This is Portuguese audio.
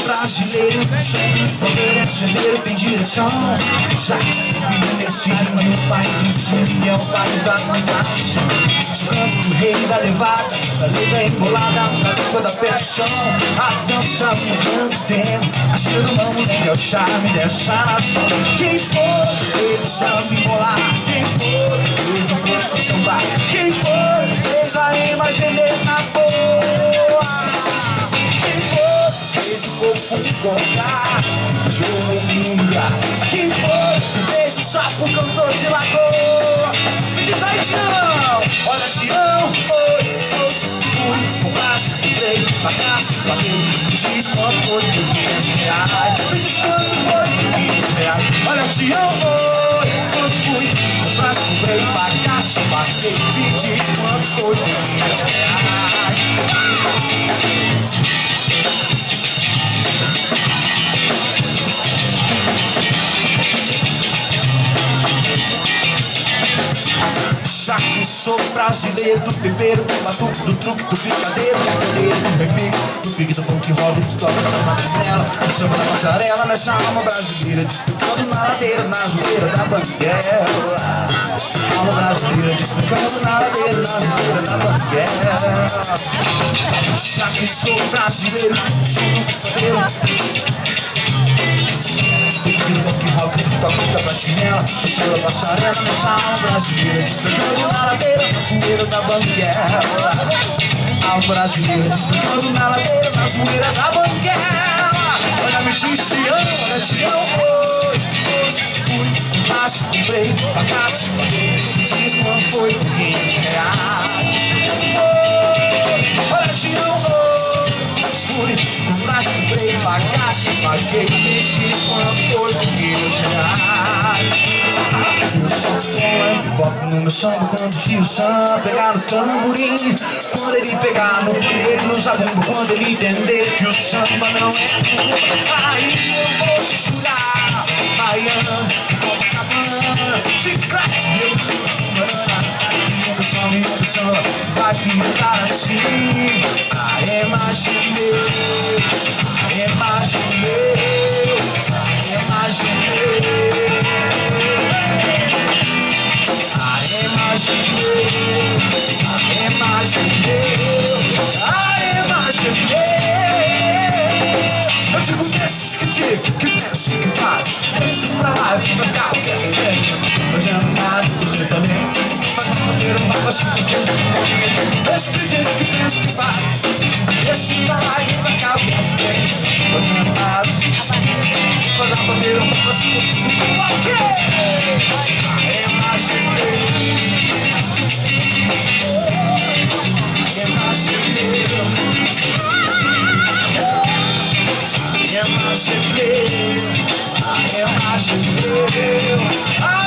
brasileiro, poder janeiro tem direção. Já que subi nesse rio, faz o sim, é o país da comunicação. De canto do rei da levada, da letra embolada, da língua da percussão. A dança mudando o tempo, acho que eu não lembro o charme dessa nação. Quem for, fez o samba embolar. Quem for, fez o corpo sambar. Quem for, fez a imagineira na boa. Quem for, fez o corpo encontrar. Joga. Quem for, fez o sapo cantor de lagoa. Me diz aí, Tião. Olha, Tião, fui com braço, veio, bagaço, bateu. Me diz quanto foi por 500 reais. Me diz quanto foi por 500 reais. Olha, Tião, fui com braço, veio, bagaço, bateu. Me diz quanto foi por 500 reais. Já que sou brasileiro, do pipeiro, do batuque, do truque, do picadeiro, do cadeiro, do repique, do pique, do funk rock, do toque, da martinela, do samba da passarela, nessa alma brasileira, despicando na ladeira, na zoeira da banguela. Alma brasileira, despicando na ladeira, na zoeira da banguela. Já que sou brasileiro, sou pipeiro, funk rock, toque da batinela, do samba da passarela, nessa alma brasileira, despicando na ladeira, na zoeira da banguela. Alma brasileira, despicando na ladeira, na zoeira da banguela. Olha, me diz, Tião, olha, Tião, fui, passo, comprei, bagaço, paguei. Me diz quanto foi por 500 reais. Olha, Tião, fui, comprei, bagaço, paguei. Me diz quanto foi por 500 reais. No sanfone, pipoca no meu samba, quando o tio Sam pegar no tamborim, quando ele pegar no pandeiro, no zabumba, quando ele entender que o samba não é. Aí eu vou misturar baiana, Copacabana, chiclete, eu sou banana. E o samba vai ficar assim. A imagem meu, a imagem meu, a imagem meu. A imagem eu digo desses que digo, que penso, que falo. Desço pra lá, vim pra cá, o que é que tem? Fazendo nada, você também. Mas não poder um papo assim, vocês não. Desço que digo, que penso, que falo. Desço pra lá, vim pra cá, o que é que tem? Fazendo nada. Fazendo poder um papo assim, vocês não. Ok! A imagem I am a